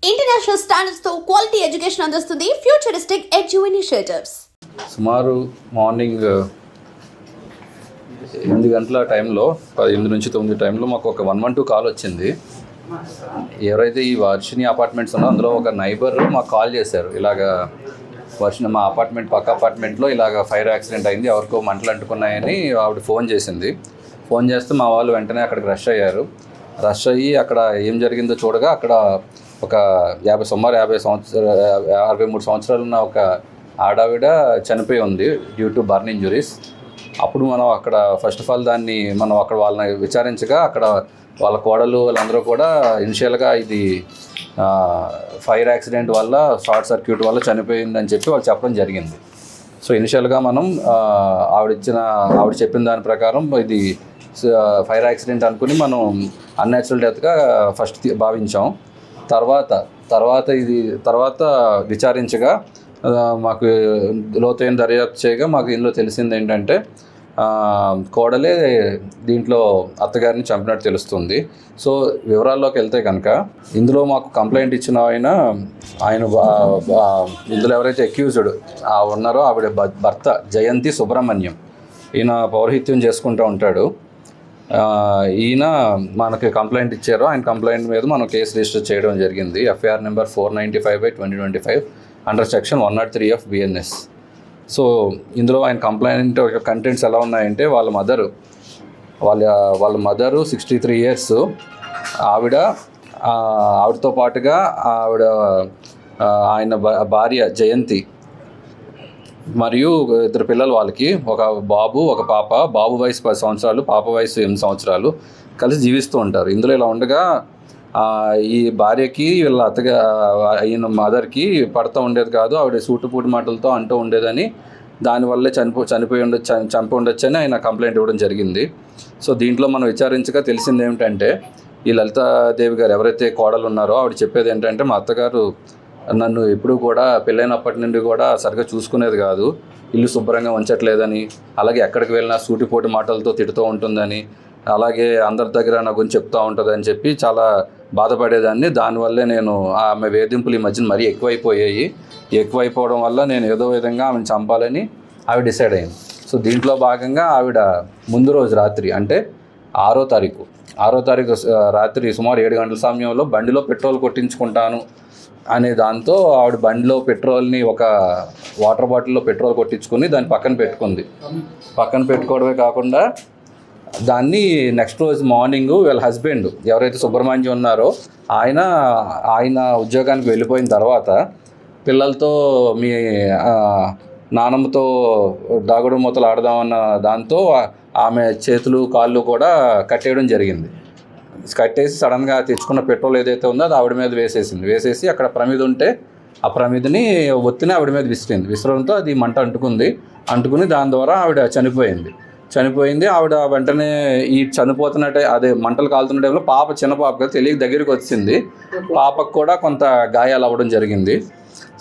International standards తో quality education అందిస్తుంది futuristic edu initiatives. సుమారు మార్నింగ్ 8 గంటల టైంలో 8 నుంచి 9 టైంలో మాకు ఒక 112 కాల్ వచ్చింది. ఎవరైతే ఈ వర్షిని అపార్ట్మెంట్స్ ఉన్నో అందులో ఒక నైబర్ మాకు కాల్ చేశారు. ఇలాగా వర్షిని మా అపార్ట్మెంట్ పక్క అపార్ట్మెంట్లో ఇలాగ ఫైర్ యాక్సిడెంట్ అయింది, ఎవరికో మంటలు అంటుకున్నాయని ఆవిడ ఫోన్ చేసింది. ఫోన్ చేస్తే మా వాళ్ళు వెంటనే అక్కడికి రష్ అయ్యారు. రష్ అయ్యి అక్కడ ఏం జరిగిందో చూడగా అక్కడ ఒక 53 సంవత్సరాలు ఉన్న ఒక ఆడావిడ చనిపోయి ఉంది డ్యూ టు బర్న్ ఇంజురీస్. అప్పుడు మనం అక్కడ ఫస్ట్ ఆఫ్ ఆల్ దాన్ని మనం అక్కడ వాళ్ళని విచారించగా అక్కడ వాళ్ళ కోడలు వాళ్ళందరూ కూడా ఇనిషియల్గా ఇది ఫైర్ యాక్సిడెంట్ వల్ల షార్ట్ సర్క్యూట్ వల్ల చనిపోయిందని చెప్పి వాళ్ళు చెప్పడం జరిగింది. సో ఇనిషియల్గా మనం ఆవిడ చెప్పిన దాని ప్రకారం ఇది ఫైర్ యాక్సిడెంట్ అనుకుని మనం అన్యాచురల్ డెత్గా ఫస్ట్ భావించాం. తర్వాత విచారించగా మాకు లోతైన దర్యాప్తు చేయగా మాకు ఇందులో తెలిసింది ఏంటంటే కోడలే దీంట్లో అత్తగారిని చంపినట్టు తెలుస్తుంది. సో వివరాల్లోకి వెళ్తే కనుక ఇందులో మాకు కంప్లైంట్ ఇచ్చిన ఆయన ఇందులో ఎవరైతే అక్యూజ్డ్ ఉన్నారో ఆవిడ భర్త జయంతి సుబ్రహ్మణ్యం. ఈయన పౌరహిత్యం చేసుకుంటూ ఉంటాడు. ఈయన మనకి కంప్లైంట్ ఇచ్చారో ఆయన కంప్లైంట్ మీద మనం కేసు రిజిస్టర్ చేయడం జరిగింది. FIR number 495/2025 under section 103 of BNS. So ఇందులో ఆయన కంప్లైంట్ కంటెంట్స్ ఎలా ఉన్నాయంటే వాళ్ళ మదరు 63 ఇయర్స్, ఆవిడతో పాటుగా ఆయన భార్య జయంతి మరియు 2 పిల్లలు, వాళ్ళకి ఒక బాబు ఒక పాప. బాబు వయసు 10 సంవత్సరాలు, పాప వయసు 8 సంవత్సరాలు కలిసి జీవిస్తూ ఉంటారు. ఇందులో ఇలా ఉండగా ఈ భార్యకి వీళ్ళ ఈయన మదర్కి పడుతూ ఉండేది కాదు, ఆవిడ సూటుపూటి మాటలతో అంటూ ఉండేదని, దానివల్లే చంపి ఉండొచ్చని ఆయన కంప్లైంట్ ఇవ్వడం జరిగింది. సో దీంట్లో మనం విచారించగా తెలిసింది ఏమిటంటే ఈ లలితాదేవి గారు ఎవరైతే కోడలు ఉన్నారో ఆవిడ చెప్పేది ఏంటంటే మా అత్తగారు నన్ను ఎప్పుడూ కూడా పెళ్ళైనప్పటి నుండి కూడా సరిగ్గా చూసుకునేది కాదు, ఇల్లు శుభ్రంగా ఉంచట్లేదని, అలాగే ఎక్కడికి వెళ్ళినా సూటిపోటి మాటలతో తిడుతూ ఉంటుందని, అలాగే అందరి దగ్గర నా గురించి చెప్తూ ఉంటుందని చెప్పి చాలా బాధపడేదాన్ని. దానివల్లే నేను ఆమె వేధింపులు ఈ మధ్యన మరీ ఎక్కువైపోవడం వల్ల నేను ఏదో విధంగా ఆమెను చంపాలని ఆవిడ డిసైడ్ అయింది. సో దీంట్లో భాగంగా ఆవిడ ముందు రోజు రాత్రి అంటే 6వ తారీఖు రాత్రి సుమారు 7 గంటల సమయంలో బండిలో పెట్రోల్ కొట్టించుకుంటాను అనే దాంతో ఆవిడ బండిలో పెట్రోల్ని ఒక వాటర్ బాటిల్లో పెట్రోల్ కొట్టించుకుని దాన్ని పక్కన పెట్టుకోవడమే కాకుండా దాన్ని నెక్స్ట్ రోజు మార్నింగ్ వీళ్ళ హస్బెండ్ ఎవరైతే సుబ్రహ్మణ్యం ఉన్నారో ఆయన ఉద్యోగానికి వెళ్ళిపోయిన తర్వాత పిల్లలతో మీ నానమ్మతో దాగుడు మూతలు ఆడదామన్న దాంతో ఆమె చేతులు కాళ్ళు కూడా కట్టేయడం జరిగింది. కట్టేసి సడన్గా తెచ్చుకున్న పెట్రోల్ ఏదైతే ఉందో అది ఆవిడ మీద వేసేసి అక్కడ ప్రమిద ఉంటే ఆ ప్రమిదని ఒత్తిని ఆవిడ మీద విసరడంతో అది మంట అంటుకుని దాని ద్వారా ఆవిడ చనిపోయింది. ఆవిడ వెంటనే ఈ చనిపోతున్నట్టే అదే మంటలు కాలుతున్న టైంలో చిన్న పాప కదా తెలియక దగ్గరికి వచ్చింది. పాపకు కూడా కొంత గాయాలు అవ్వడం జరిగింది.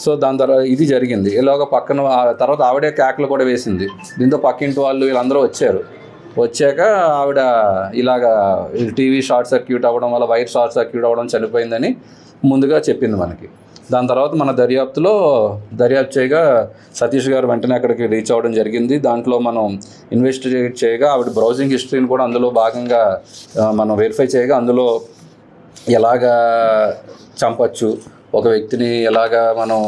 సో దాని తర్వాత ఇది జరిగింది. ఇలాగ పక్కన తర్వాత ఆవిడే కేకలు కూడా వేసింది. దీంతో పక్కింటి వాళ్ళు వీళ్ళందరూ వచ్చాక ఆవిడ ఇలాగా టీవీ షార్ట్ సర్క్యూట్ అవ్వడం వల్ల వైర్ షార్ట్ సర్క్యూట్ అవ్వడం చనిపోయిందని ముందుగా చెప్పింది మనకి. దాని తర్వాత మన దర్యాప్తు చేయగా సతీష్ గారు వెంటనే అక్కడికి రీచ్ అవ్వడం జరిగింది. దాంట్లో మనం ఇన్వెస్టిగేట్ చేయగా ఆవిడ బ్రౌజింగ్ హిస్టరీని కూడా అందులో భాగంగా మనం వెరిఫై చేయగా అందులో ఎలాగా చంపచ్చు, ఒక వ్యక్తిని ఎలాగా మనం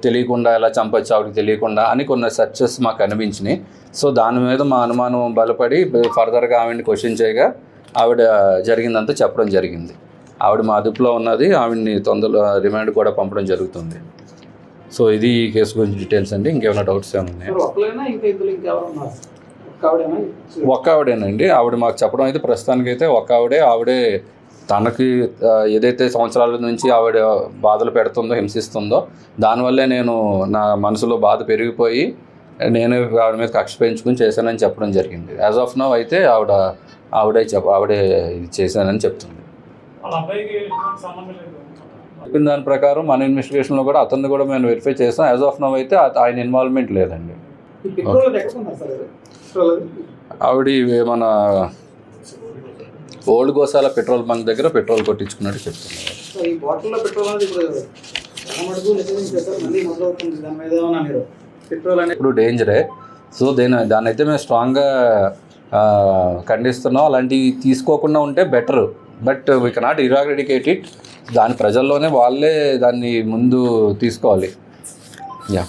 తెలియకుండా ఎలా చంపచ్చు ఆవిడకి తెలియకుండా అని కొన్ని సెర్చెస్ మాకు అనిపించినాయి. సో దాని మీద మా అనుమానం బలపడి ఫర్దర్గా ఆవిడని క్వశ్చన్ చేయగా ఆవిడ జరిగిందంతా చెప్పడం జరిగింది. ఆవిడ మా అదుపులో ఉన్నది, ఆవిడని తొందరలో రిమాండ్ కూడా పంపడం జరుగుతుంది. సో ఇది ఈ కేసు గురించి డీటెయిల్స్ అండి. ఇంకేమైనా డౌట్స్ ఏమైనా? ఒక్క ఆవిడేనండి. ఆవిడ మాకు చెప్పడం అయితే ప్రస్తుతానికైతే ఆవిడే తనకి ఏదైతే సంవత్సరాల నుంచి ఆవిడ బాధలు పెడుతుందో హింసిస్తుందో దానివల్లే నా మనసులో బాధ పెరిగిపోయి నేను ఆవిడ మీద కక్ష పెంచుకుని చేశానని చెప్పడం జరిగింది. యాజ్ ఆఫ్ నౌ అయితే ఆవిడే ఇది చేశానని చెప్తుంది. చెప్పిన దాని ప్రకారం మన ఇన్వెస్టిగేషన్లో కూడా అతన్ని కూడా మేము వెరిఫై చేస్తాం. యాజ్ ఆఫ్ నౌ అయితే ఆయన ఇన్వాల్వ్మెంట్ లేదండి. ఆవిడ మన ఓల్డ్ గోసాల పెట్రోల్ బంక్ దగ్గర పెట్రోల్ కొట్టించుకున్నట్టు చెప్తున్నారు. సో ఈ బాటిల్లో పెట్రోల్ అనేది ఇప్పుడు చాలా మటుకు నిషేధించారు, మళ్ళీ మొదలవుతుంది. దాని మీద ఏమన్నా మీరు పెట్రోల్ అనేది ఇప్పుడు డేంజరే. సో దాన్ని అయితే మేము స్ట్రాంగ్గా ఖండిస్తున్నాం. అలాంటివి తీసుకోకుండా ఉంటే better. But we cannot eradicate it. దాని ప్రజల్లోనే వాళ్ళే దాన్ని ముందు తీసుకోవాలి. యా.